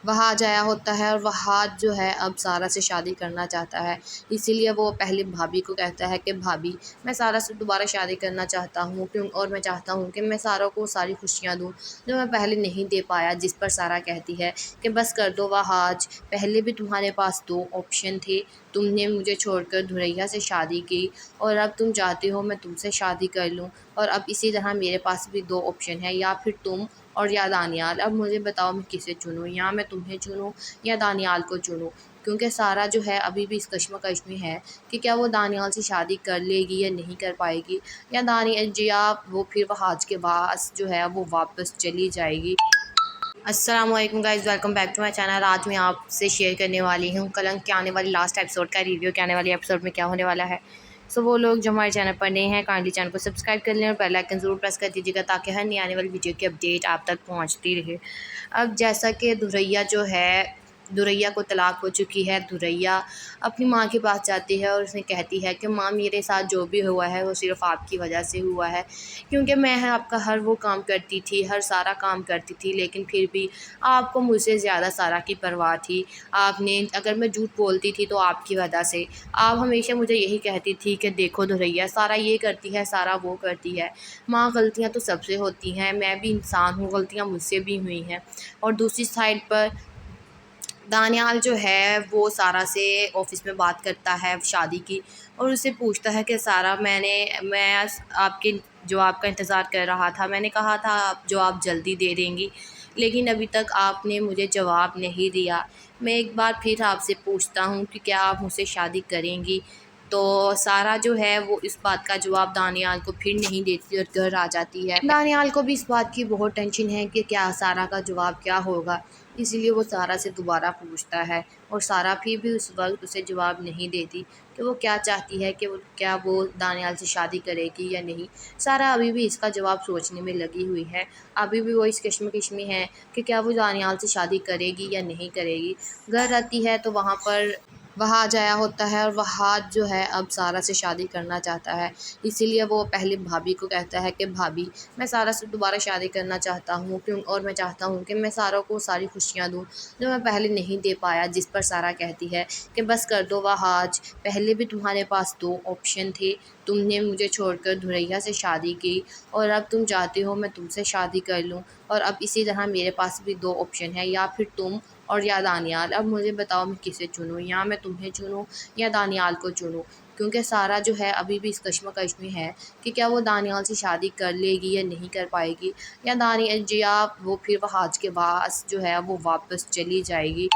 वहाँ जाया होता है, और वहाँ जो है अब सारा से शादी करना चाहता है। इसीलिए वो पहले भाभी को कहता है कि भाभी, मैं सारा से दोबारा शादी करना चाहता हूँ, क्यों, और मैं चाहता हूँ कि मैं सारा को सारी खुशियाँ दूँ जो मैं पहले नहीं दे पाया। जिस पर सारा कहती है कि बस कर दो वहाज, पहले भी तुम्हारे पास 2 ऑप्शन थे, तुमने मुझे छोड़कर धुरैया से शादी की, और अब तुम चाहती हो मैं तुमसे शादी कर लूँ, और अब इसी तरह मेरे पास भी 2 ऑप्शन है, या फिर तुम और या दानियाल। अब मुझे बताओ मैं किसे चुनूँ, या मैं तुम्हें चुनूँ या दानियाल को चुनूँ? क्योंकि सारा जो है अभी भी इस कश्मकश में है कि क्या वो दानियाल से शादी कर लेगी या नहीं कर पाएगी, या वो फिर वहाज के पास जो है वो वापस चली जाएगी। अस्सलाम वालेकुम guys, welcome back to my channel. आज मैं आपसे शेयर करने वाली हूँ कलंक के आने वाली लास्ट एपिसोड का रिव्यू कि आने वाली एपिसोड में क्या होने वाला है। सो वो लोग जो हमारे चैनल पर नए हैं, काइंडली चैनल को सब्सक्राइब कर लें और बेल आइकन ज़रूर प्रेस कर दीजिएगा, ताकि हर नई आने वाली वीडियो की अपडेट आप तक पहुँचती रहे। अब जैसा कि दुरैया को तलाक हो चुकी है। दुरैया अपनी माँ के पास जाती है और उसने कहती है कि माँ, मेरे साथ जो भी हुआ है वो सिर्फ़ आपकी वजह से हुआ है, क्योंकि मैं आपका हर वो काम करती थी, हर सारा काम करती थी, लेकिन फिर भी आपको मुझसे ज़्यादा सारा की परवाह थी। आपने अगर मैं झूठ बोलती थी तो आपकी वजह से। आप हमेशा मुझे यही कहती थी कि देखो दुरैया, सारा ये करती है, सारा वो करती है। माँ, गलतियाँ तो सबसे होती हैं, मैं भी इंसान हूँ, गलतियाँ मुझसे भी हुई हैं। और दूसरी साइड पर दानियाल जो है वो सारा से ऑफ़िस में बात करता है शादी की, और उससे पूछता है कि सारा, मैं आपके जवाब का इंतज़ार कर रहा था। मैंने कहा था आप जवाब जल्दी दे देंगी, लेकिन अभी तक आपने मुझे जवाब नहीं दिया। मैं एक बार फिर आपसे पूछता हूँ कि क्या आप मुझसे शादी करेंगी? तो सारा जो है वो इस बात का जवाब दानियाल को फिर नहीं देती और घर आ जाती है। दानियाल को भी इस बात की बहुत टेंशन है कि क्या सारा का जवाब क्या होगा, इसीलिए वो सारा से दोबारा पूछता है, और सारा फिर भी उस वक्त उसे जवाब नहीं देती कि वो क्या चाहती है, कि वो दानियाल से शादी करेगी या नहीं। सारा अभी भी इसका जवाब सोचने में लगी हुई है, अभी भी वो इस कश्मकश में है कि क्या वो दानियाल से शादी करेगी या नहीं करेगी। घर आती है तो वहाँ जाया होता है, और वहाँ जो है अब सारा से शादी करना चाहता है। इसीलिए वो पहले भाभी को कहता है कि भाभी, मैं सारा से दोबारा शादी करना चाहता हूँ, क्यों, और मैं चाहता हूँ कि मैं सारा को सारी खुशियाँ दूँ जो मैं पहले नहीं दे पाया। जिस पर सारा कहती है कि बस कर दो वहाज, पहले भी तुम्हारे पास 2 ऑप्शन थे, तुमने मुझे छोड़कर धुरैया से शादी की, और अब तुम चाहती हो मैं तुमसे शादी कर लूँ, और अब इसी तरह मेरे पास भी 2 ऑप्शन है, या फिर तुम और या दानियाल। अब मुझे बताओ मैं किसे चुनूँ, या मैं तुम्हें चुनूँ या दानियाल को चुनूँ? क्योंकि सारा जो है अभी भी इस कश्मकश में है कि क्या वो दानियाल से शादी कर लेगी या नहीं कर पाएगी, या वो फिर वहाज के पास जो है वो वापस चली जाएगी।